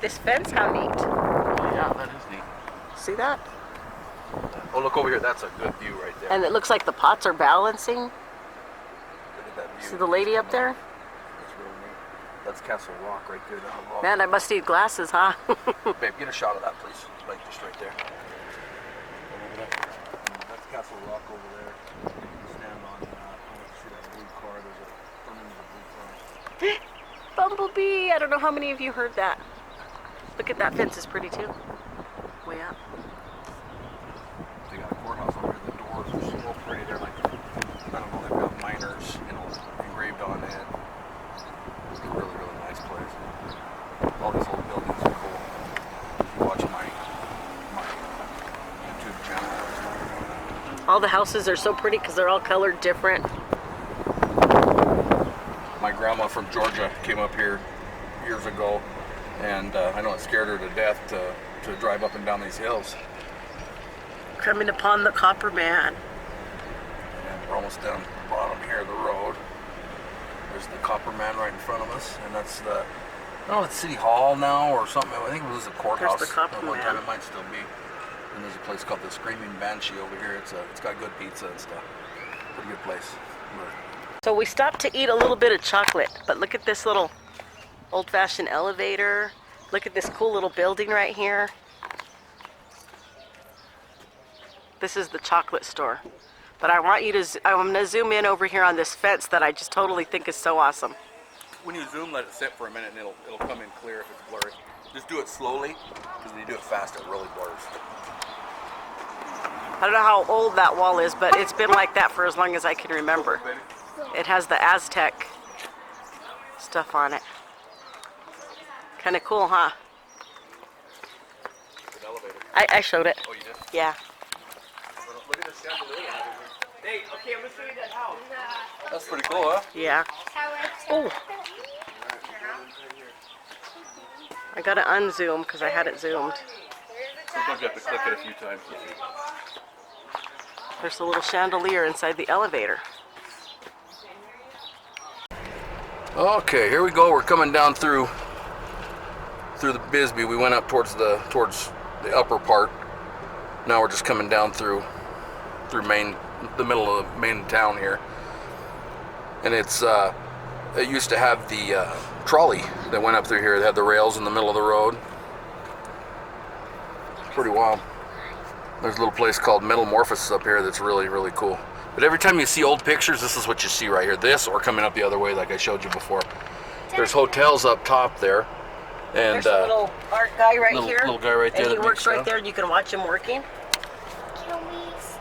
this fence. How neat. Yeah, that is neat. See that? Oh, look over here. That's a good view right there. And it looks like the pots are balancing. Look at that view. See the lady up there? That's really neat. That's Castle Rock right there. That rock. Man, I must need glasses, huh? Babe, get a shot of that, please. Like just right there. Over there. That's Castle Rock over there. You can stand on that. I want to see that blue car. There's a front end of a blue car. Bumblebee! I don't know how many of you heard that. Look at that fence, is pretty too. Way up. They got a courthouse over here. The doors are so pretty. They're like, I don't know, they've got miners, engraved on it. It's a really, really nice place. All these old buildings are cool. If you watch my YouTube channel. All the houses are so pretty because they're all colored different. My grandma from Georgia came up here years ago, and I know it scared her to death to drive up and down these hills. Coming upon the Copper Man. And we're almost down the bottom here of the road. There's the Copper Man right in front of us, and that's the, I don't know if it's City Hall now or something. I think it was a courthouse. There's the Copper at one Man. time. It might still be. And there's a place called the Screaming Banshee over here. It's got good pizza and stuff. Pretty good place. So we stopped to eat a little bit of chocolate, but look at this little old-fashioned elevator. Look at this cool little building right here. This is the chocolate store. But I want you to, I'm going to zoom in over here on this fence that I just totally think is so awesome. When you zoom, let it sit for a minute, and it'll come in clear if it's blurry. Just do it slowly, because when you do it fast, it really blurs. I don't know how old that wall is, but it's been like that for as long as I can remember. It has the Aztec stuff on it. Kind of cool, huh? It's an elevator. I showed it. Oh, you did? Yeah. Look at this chandelier. Hey, okay, I'm gonna show you that house. That's pretty cool, huh? Yeah. Oh. I gotta unzoom because I had it zoomed. Sometimes you have to click it a few times. There's a little chandelier inside the elevator. Okay, here we go. We're coming down through the Bisbee. We went up towards the upper part. Now we're just coming down through the middle of the main town here. And it used to have the trolley that went up through here. It had the rails in the middle of the road. Pretty wild. There's a little place called Metamorphosis up here that's really, really cool. But every time you see old pictures, this is what you see right here. This or coming up the other way like I showed you before. There's hotels up top there. And there's a little art guy right here. Little guy right there. And he that works makes right stuff. there and you can watch him working.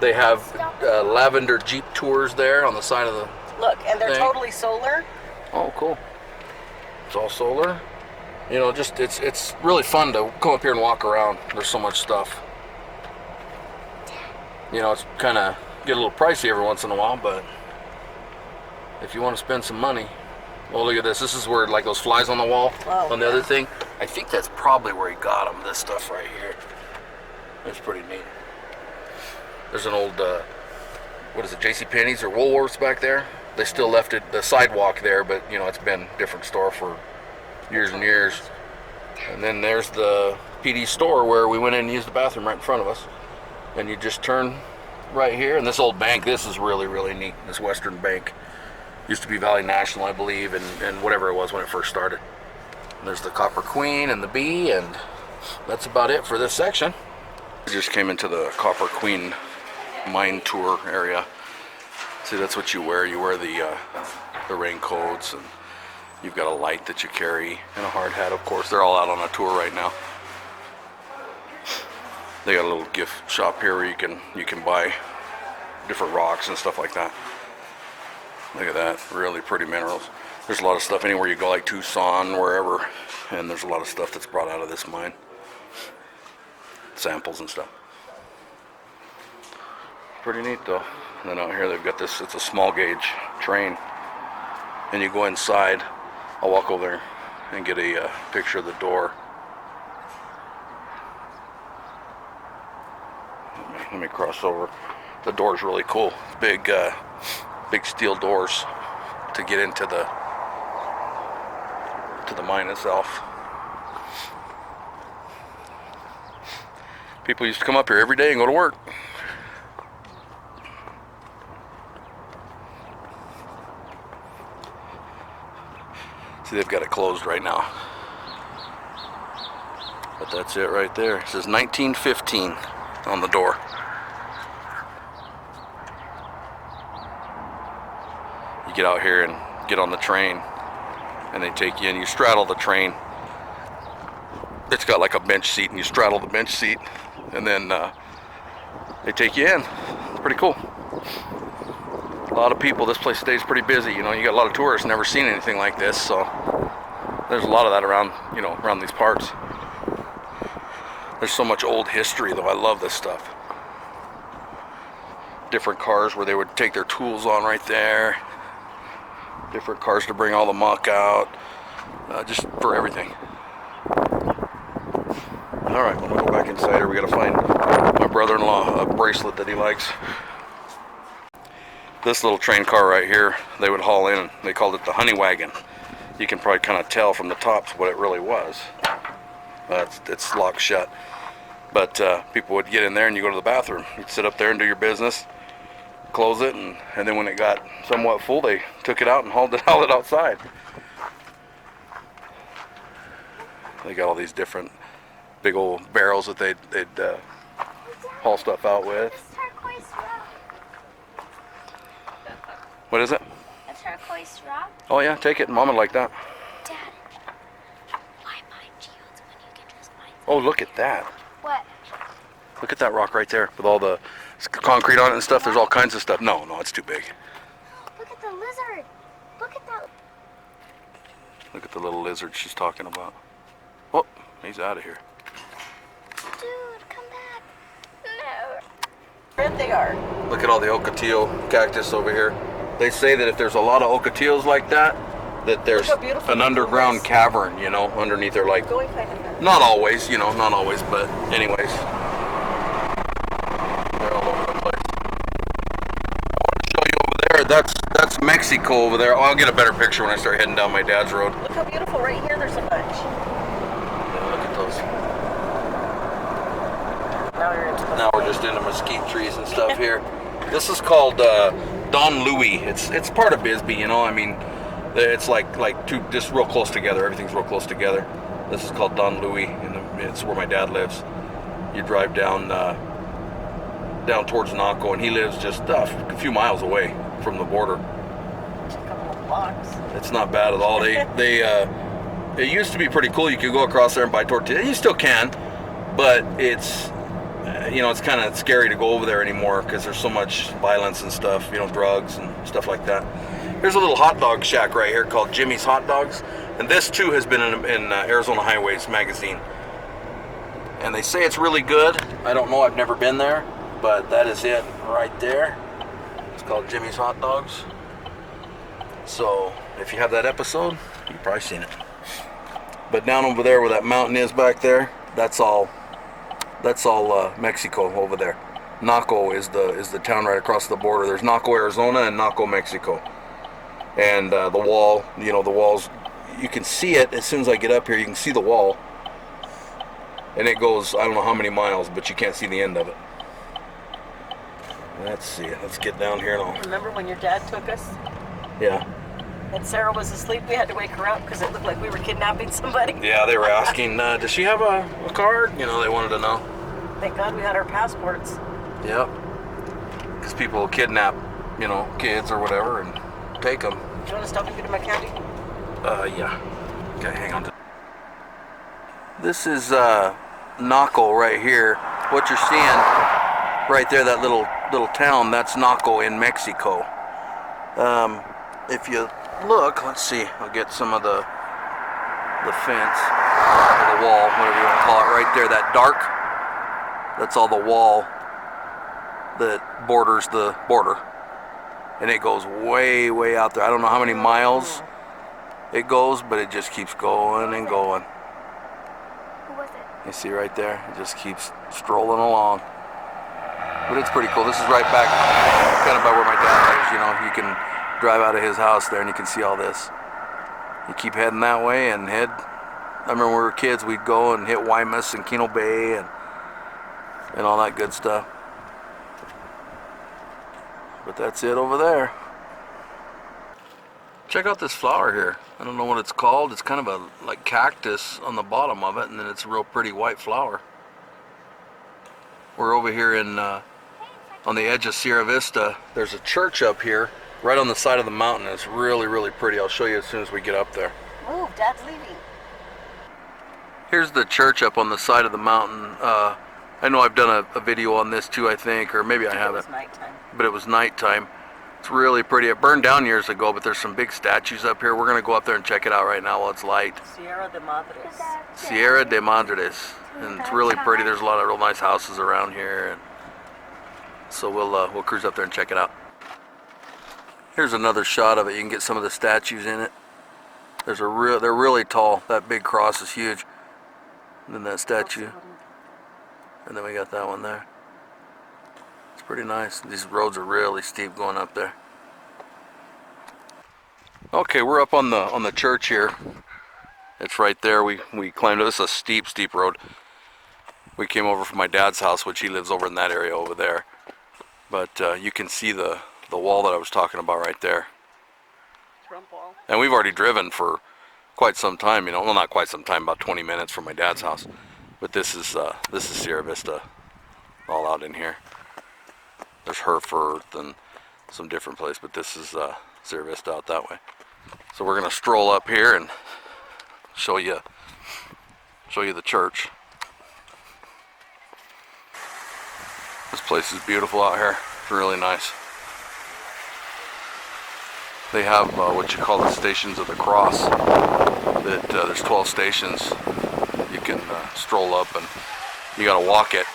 They have lavender Jeep tours there on the side of the Look, and they're thing. totally solar. Oh, cool. It's all solar. You know, just it's really fun to come up here and walk around. There's so much stuff. You know, it's kind of get a little pricey every once in a while, but if you want to spend some money, well, look at this. This is where like those flies on the wall on the other thing. I think that's probably where he got them. This stuff right here. It's pretty neat. There's an old, what is it, JCPenney's or Woolworths back there. They still left it the sidewalk there, but you know it's been a different store for years and years. And then there's the PD store where we went in and used the bathroom right in front of us. And you just turn right here, and this old bank, this is really, really neat. This Western Bank used to be Valley National, I believe, and whatever it was when it first started. And there's the Copper Queen and the Bee, and that's about it for this section. We just came into the Copper Queen mine tour area. See, that's what you wear. You wear the raincoats, and you've got a light that you carry, and a hard hat, of course. They're all out on a tour right now. They got a little gift shop here where you can buy different rocks and stuff like that. Look at that, really pretty minerals. There's a lot of stuff anywhere you go, like Tucson, wherever, and there's a lot of stuff that's brought out of this mine. Samples and stuff. Pretty neat though. And then out here they've got this, it's a small gauge train. And you go inside, I'll walk over there and get a picture of the door. Let me cross over. The door's really cool. Big steel doors to get into the mine itself. People used to come up here every day and go to work. See, they've got it closed right now. But that's it right there. It says 1915 on the door. You get out here and get on the train, and they take you in. You straddle the train. It's got like a bench seat, and you straddle the bench seat, and then they take you in. It's pretty cool. A lot of people. This place stays pretty busy. You know, you got a lot of tourists never seen anything like this, so there's a lot of that around, you know, around these parts. There's so much old history, though. I love this stuff. Different cars where they would take their tools on right there. Different cars to bring all the muck out. Just for everything. Alright, I'm going to go back inside here. We got to find my brother-in-law a bracelet that he likes. This little train car right here, they would haul in. They called it the honey wagon. You can probably kind of tell from the tops what it really was. It's locked shut. But people would get in there and you go to the bathroom. You'd sit up there and do your business, close it, and then when it got somewhat full, they took it out and hauled it outside. They got all these different big old barrels that they'd haul stuff out with. What is it? A turquoise rock. Oh yeah, take it. Mama like that. Dad, why mine shields when you can just mine? Oh, look at that. What? Look at that rock right there with all the concrete on it and stuff. There's all kinds of stuff. No, it's too big. Look at the lizard. Look at that. Look at the little lizard she's talking about. Oh, he's out of here. Dude, come back. No. Red they are. Look at all the ocotillo cactus over here. They say that if there's a lot of ocotillos like that there's Look how beautiful an the underground pool is. cavern, you know, underneath there, like, Going kind of. not always, you know, not always, but anyways. They're all over the place. I want to show you over there, that's Mexico over there. Oh, I'll get a better picture when I start heading down my dad's road. Look how beautiful right here. There's a bunch. Yeah, look at those. Now you're into the. Now we're just into mesquite trees and stuff here. This is called Don Louis. It's part of Bisbee, you know. I mean, it's like two just real close together. Everything's real close together. This is called Don Louis, and it's where my dad lives. You drive down towards Naco, and he lives just a few miles away from the border. Just a couple of blocks. It's not bad at all. It used to be pretty cool. You could go across there and buy tortillas. You still can, but it's you know, it's kind of scary to go over there anymore because there's so much violence and stuff, you know, drugs and stuff like that. Here's a little hot dog shack right here called Jimmy's Hot Dogs, and this too has been in Arizona Highways magazine, and they say it's really good. I don't know, I've never been there, but that is it right there. It's called Jimmy's Hot Dogs. So if you have that episode, you've probably seen it. But down over there where that mountain is back there, that's all Mexico over there. Naco is the town right across the border. There's Naco, Arizona, and Naco, Mexico. And the wall, you know, the walls, you can see it as soon as I get up here. You can see the wall, and it goes, I don't know how many miles, but you can't see the end of it. Let's see. Let's get down here and all. Remember when your dad took us Yeah. and Sarah was asleep? We had to wake her up because it looked like we were kidnapping somebody. Yeah, they were asking, does she have a card? You know, they wanted to know. Thank God we had our passports. Yep. Because people will kidnap, you know, kids or whatever and take them. Do you want to stop and get in my candy? Yeah. Okay, hang on. This is Naco right here. What you're seeing right there, that little town, that's Naco in Mexico. If you look, let's see, I'll get some of the fence, or the wall, whatever you want to call it, right there, that dark, that's all the wall that borders the border. And it goes way, way out there. I don't know how many miles it goes, but it just keeps going and going. Who was it? You see right there? It just keeps strolling along. But it's pretty cool. This is right back kind of by where my dad lives, you know. You can drive out of his house there and you can see all this. You keep heading that way and I remember when we were kids, we'd go and hit Guaymas and Keno Bay, and and all that good stuff. But that's it over there. Check out this flower here. I don't know what it's called. It's kind of a like cactus on the bottom of it, and then it's a real pretty white flower. We're over here in on the edge of Sierra Vista. There's a church up here, right on the side of the mountain. It's really, really pretty. I'll show you as soon as we get up there. Move, Dad's leaving. Here's the church up on the side of the mountain. I know I've done a video on this too, I think, or maybe I haven't. It's nighttime. But it was nighttime. It's really pretty. It burned down years ago, but there's some big statues up here. We're gonna go up there and check it out right now while it's light. Sierra de Madres. Sierra de Madres, and it's really pretty. There's a lot of real nice houses around here, and so we'll cruise up there and check it out. Here's another shot of it. You can get some of the statues in it. They're really tall. That big cross is huge. And then that statue, and then we got that one there. It's pretty nice. These roads are really steep going up there. Okay, we're up on the church here. It's right there. We climbed it. This is a steep road. We came over from my dad's house, which he lives over in that area over there. But you can see the wall that I was talking about right there. Trump wall. And we've already driven for quite some time, you know. Well, not quite some time, about 20 minutes from my dad's house. But this is Sierra Vista, all out in here. There's Hereford and some different place, but this is Sierra Vista out that way. So we're gonna stroll up here and show you the church. This place is beautiful out here. It's really nice. They have what you call the Stations of the Cross. There's 12 stations. You can stroll up, and you gotta walk it.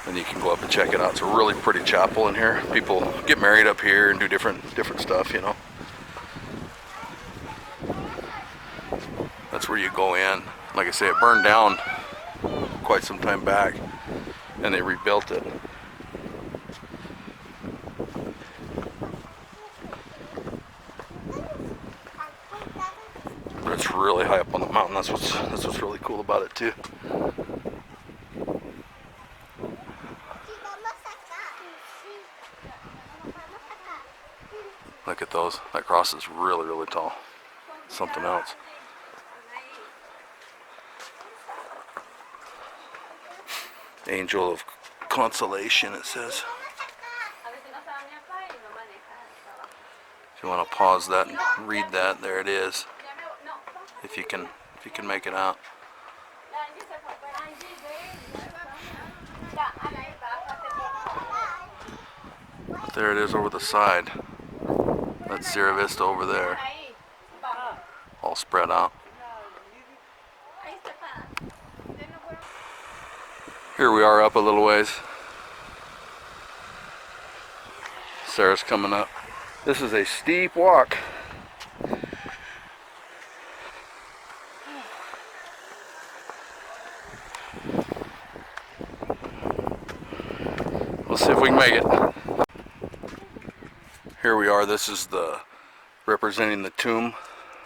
And you can go up and check it out. It's a really pretty chapel in here. People get married up here and do different stuff, you know. That's where you go in. Like I say, it burned down quite some time back, and they rebuilt it. But it's really high up on the mountain. That's what's really cool about it too. Look at those. That cross is really, really tall. Something else. Angel of Consolation, it says. If you want to pause that and read that, there it is. If you can make it out. But there it is over the side. That's Sierra Vista over there, all spread out. Here we are up a little ways. Sarah's coming up. This is a steep walk. We'll see if we can make it. Here we are. This is representing the tomb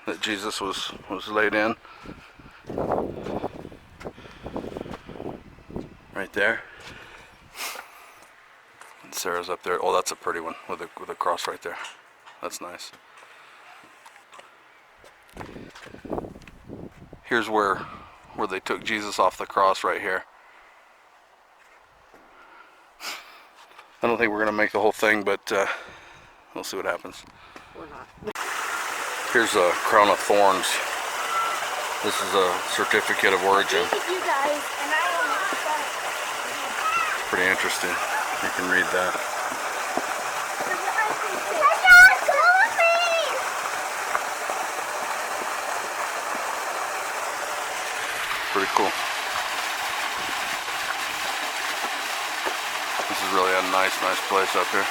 that Jesus was laid in. Right there. And Sarah's up there. Oh, that's a pretty one with a cross right there. That's nice. Here's where they took Jesus off the cross right here. I don't think we're gonna make the whole thing, but we'll see what happens. We're not. Here's a crown of thorns. This is a certificate of origin. You guys, and I will make that. Pretty interesting. You can read that. Pretty cool. This is really a nice place up here.